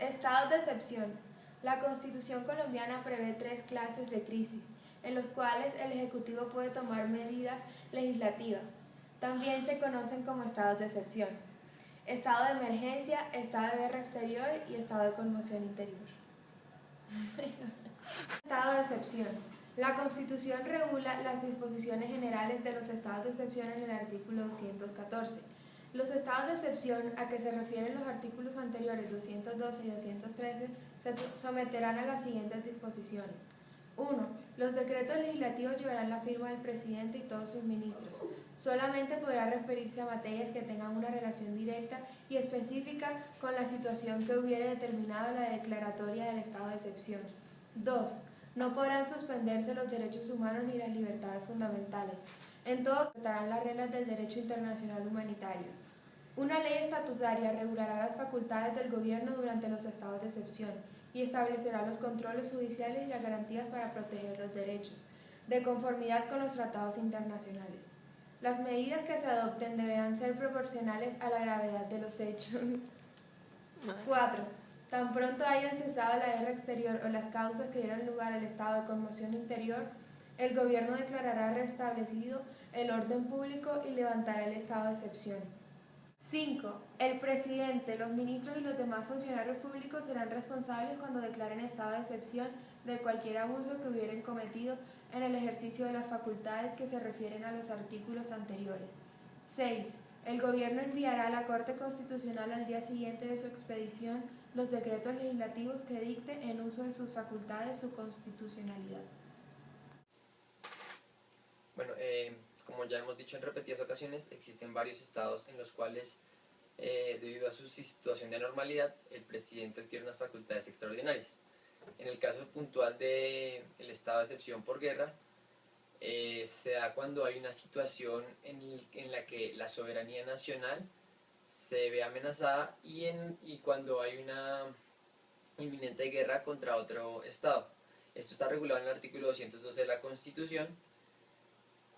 Estados de excepción. La Constitución colombiana prevé 3 clases de crisis, en los cuales el Ejecutivo puede tomar medidas legislativas. También se conocen como estados de excepción: estado de emergencia, estado de guerra exterior y estado de conmoción interior. Estado de excepción. La Constitución regula las disposiciones generales de los estados de excepción en el artículo 214. Los estados de excepción a que se refieren los artículos anteriores 212 y 213 se someterán a las siguientes disposiciones. 1. Los decretos legislativos llevarán la firma del presidente y todos sus ministros. Solamente podrá referirse a materias que tengan una relación directa y específica con la situación que hubiere determinado la declaratoria del estado de excepción. 2. No podrán suspenderse los derechos humanos ni las libertades fundamentales. En todo, respetarán las reglas del derecho internacional humanitario. Una ley estatutaria regulará las facultades del gobierno durante los estados de excepción y establecerá los controles judiciales y las garantías para proteger los derechos, de conformidad con los tratados internacionales. Las medidas que se adopten deberán ser proporcionales a la gravedad de los hechos. 4. Tan pronto hayan cesado la guerra exterior o las causas que dieron lugar al estado de conmoción interior, el gobierno declarará restablecido el orden público y levantará el estado de excepción. 5. El presidente, los ministros y los demás funcionarios públicos serán responsables cuando declaren estado de excepción de cualquier abuso que hubieran cometido en el ejercicio de las facultades que se refieren a los artículos anteriores. 6. El gobierno enviará a la Corte Constitucional al día siguiente de su expedición los decretos legislativos que dicte en uso de sus facultades su constitucionalidad. Bueno, como ya hemos dicho en repetidas ocasiones, existen varios estados en los cuales, debido a su situación de anormalidad, el presidente adquiere unas facultades extraordinarias. En el caso puntual del estado de excepción por guerra, se da cuando hay una situación en la que la soberanía nacional se ve amenazada y cuando hay una inminente guerra contra otro estado. Esto está regulado en el artículo 212 de la Constitución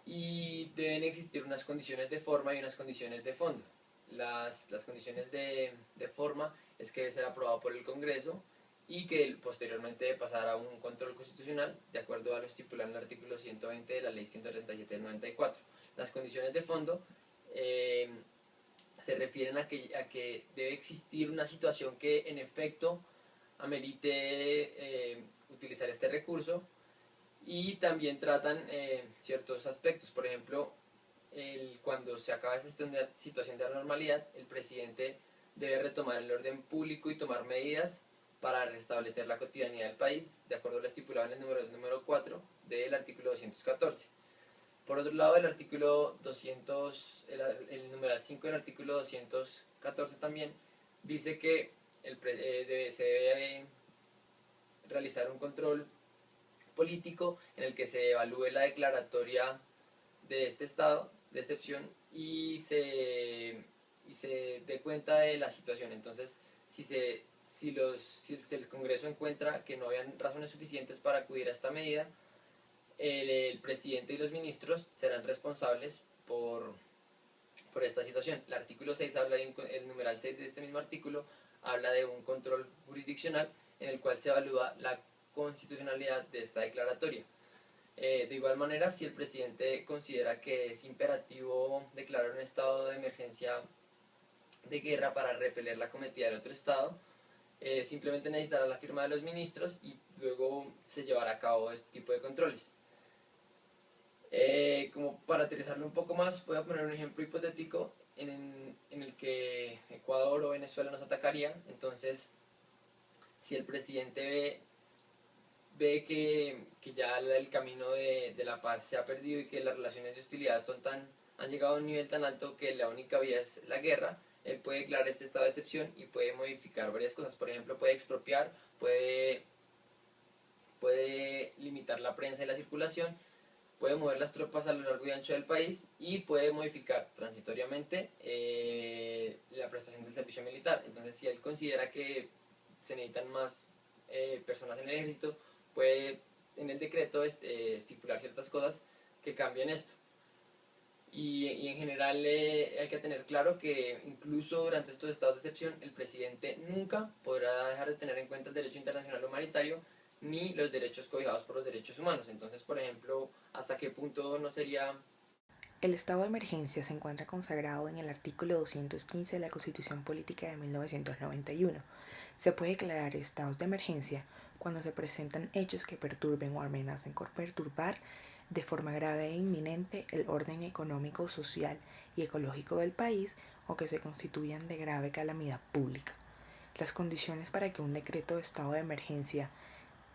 y deben existir unas condiciones de forma y unas condiciones de fondo. Las condiciones de forma es que debe ser aprobado por el Congreso y que posteriormente debe pasar a un control constitucional de acuerdo a lo estipulado en el artículo 120 de la ley 137 del 94. Las condiciones de fondo se refieren a que debe existir una situación que en efecto amerite utilizar este recurso, y también tratan ciertos aspectos. Por ejemplo, cuando se acaba esa situación de anormalidad, el presidente debe retomar el orden público y tomar medidas para restablecer la cotidianidad del país, de acuerdo a lo estipulado en el número 4 del artículo 214. Por otro lado, el numeral 5 del artículo 214 también dice que se debe realizar un control político en el que se evalúe la declaratoria de este estado de excepción y se dé cuenta de la situación. Entonces, si el Congreso encuentra que no habían razones suficientes para acudir a esta medida, el presidente y los ministros serán responsables por esta situación. El artículo 6 habla el numeral 6 de este mismo artículo habla de un control jurisdiccional en el cual se evalúa la constitucionalidad de esta declaratoria. De igual manera, si el presidente considera que es imperativo declarar un estado de emergencia de guerra para repeler la cometida del otro estado, simplemente necesitará la firma de los ministros y luego se llevará a cabo este tipo de controles. Como para aterrizarlo un poco más, voy a poner un ejemplo hipotético en el que Ecuador o Venezuela nos atacaría. Entonces, si el presidente ve que ya el camino de la paz se ha perdido y que las relaciones de hostilidad han llegado a un nivel tan alto que la única vía es la guerra, él puede declarar este estado de excepción y puede modificar varias cosas. Por ejemplo, puede expropiar, puede limitar la prensa y la circulación, puede mover las tropas a lo largo y ancho del país y puede modificar transitoriamente la prestación del servicio militar. Entonces, si él considera que se necesitan más personas en el ejército, puede en el decreto estipular ciertas cosas que cambien esto. y en general hay que tener claro que incluso durante estos estados de excepción el presidente nunca podrá dejar de tener en cuenta el derecho internacional humanitario ni los derechos cobijados por los derechos humanos. Entonces, por ejemplo, ¿hasta qué punto no sería? El estado de emergencia se encuentra consagrado en el artículo 215 de la Constitución Política de 1991. Se puede declarar estados de emergencia cuando se presentan hechos que perturben o amenacen con perturbar de forma grave e inminente el orden económico, social y ecológico del país o que se constituyan de grave calamidad pública. Las condiciones para que un decreto de estado de emergencia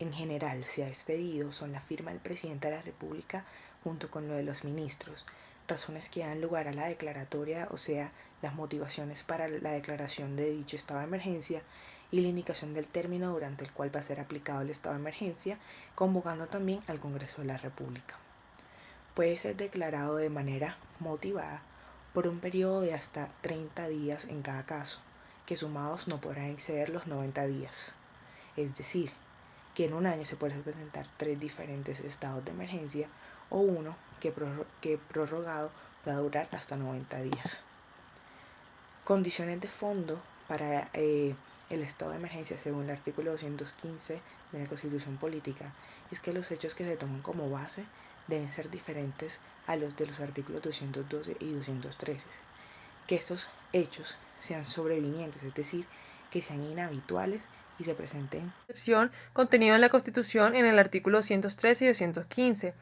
en general sea expedido son la firma del presidente de la República junto con lo de los ministros, razones que dan lugar a la declaratoria, o sea, las motivaciones para la declaración de dicho estado de emergencia y la indicación del término durante el cual va a ser aplicado el estado de emergencia, convocando también al Congreso de la República. Puede ser declarado de manera motivada por un periodo de hasta 30 días en cada caso, que sumados no podrán exceder los 90 días. Es decir, que en un año se pueden presentar 3 diferentes estados de emergencia o uno que prorrogado pueda durar hasta 90 días. Condiciones de fondo para el estado de emergencia según el artículo 215 de la Constitución Política es que los hechos que se toman como base deben ser diferentes a los de los artículos 212 y 213. Que estos hechos sean sobrevinientes, es decir, que sean inhabituales y se presenten contenido en la Constitución en el artículo 213 y 215.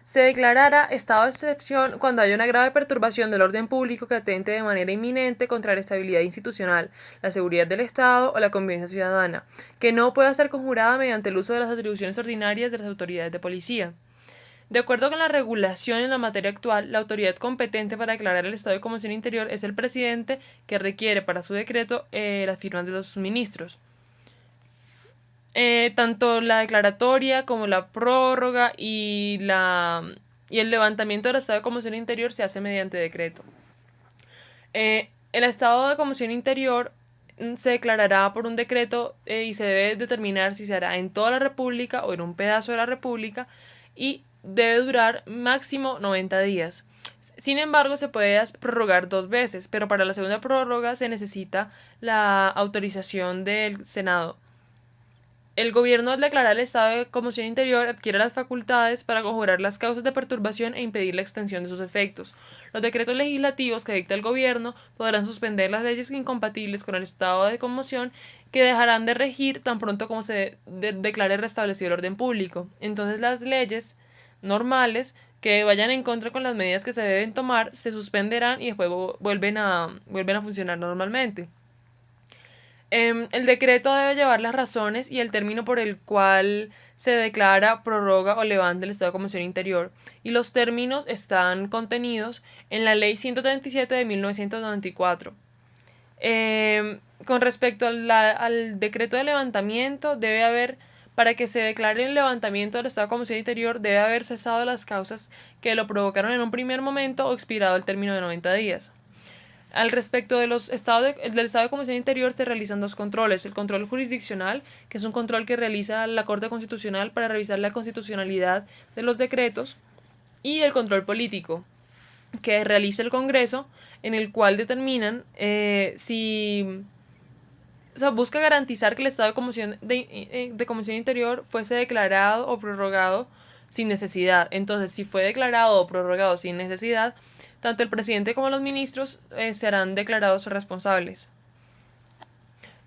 Se declarará estado de excepción cuando haya una grave perturbación del orden público que atente de manera inminente contra la estabilidad institucional, la seguridad del Estado o la convivencia ciudadana, que no pueda ser conjurada mediante el uso de las atribuciones ordinarias de las autoridades de policía. De acuerdo con la regulación en la materia actual, la autoridad competente para declarar el estado de conmoción interior es el presidente, que requiere para su decreto las firmas de los ministros. Tanto la declaratoria como la prórroga y el levantamiento del estado de conmoción interior se hace mediante decreto. El estado de conmoción interior se declarará por un decreto y se debe determinar si se hará en toda la República o en un pedazo de la República y debe durar máximo 90 días. Sin embargo, se puede prorrogar 2 veces, pero para la segunda prórroga se necesita la autorización del Senado. El gobierno, al declarar el estado de conmoción interior, adquiere las facultades para conjurar las causas de perturbación e impedir la extensión de sus efectos. Los decretos legislativos que dicta el gobierno podrán suspender las leyes incompatibles con el estado de conmoción, que dejarán de regir tan pronto como se declare restablecido el orden público. Entonces las leyes normales que vayan en contra con las medidas que se deben tomar se suspenderán y después vuelven a funcionar normalmente. El decreto debe llevar las razones y el término por el cual se declara, prorroga o levanta el estado de conmoción interior, y los términos están contenidos en la Ley 137 de 1994. Con respecto al decreto de levantamiento, para que se declare el levantamiento del estado de conmoción interior, debe haber cesado las causas que lo provocaron en un primer momento o expirado el término de 90 días. Al respecto del estado de conmoción interior se realizan 2 controles: el control jurisdiccional, que es un control que realiza la Corte Constitucional para revisar la constitucionalidad de los decretos, y el control político, que realiza el Congreso, en el cual determinan busca garantizar que el estado de conmoción interior fuese declarado o prorrogado sin necesidad. Entonces, si fue declarado o prorrogado sin necesidad, tanto el presidente como los ministros serán declarados responsables.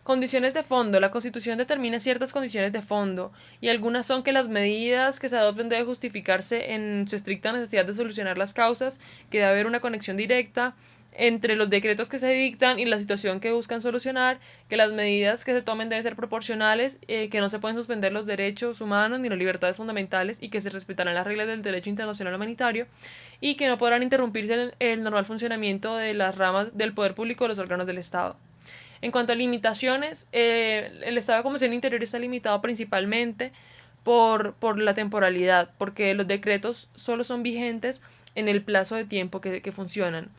Condiciones de fondo. La Constitución determina ciertas condiciones de fondo, y algunas son que las medidas que se adopten deben justificarse en su estricta necesidad de solucionar las causas, que debe haber una conexión directa entre los decretos que se dictan y la situación que buscan solucionar, que las medidas que se tomen deben ser proporcionales, que no se pueden suspender los derechos humanos ni las libertades fundamentales y que se respetarán las reglas del derecho internacional humanitario, y que no podrán interrumpirse el normal funcionamiento de las ramas del poder público de los órganos del Estado. En cuanto a limitaciones, el estado de conmoción interior está limitado principalmente por la temporalidad, porque los decretos solo son vigentes en el plazo de tiempo que funcionan.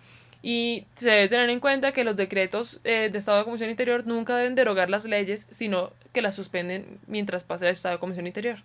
Y se debe tener en cuenta que los decretos de estado de conmoción interior nunca deben derogar las leyes, sino que las suspenden mientras pasa el estado de conmoción interior.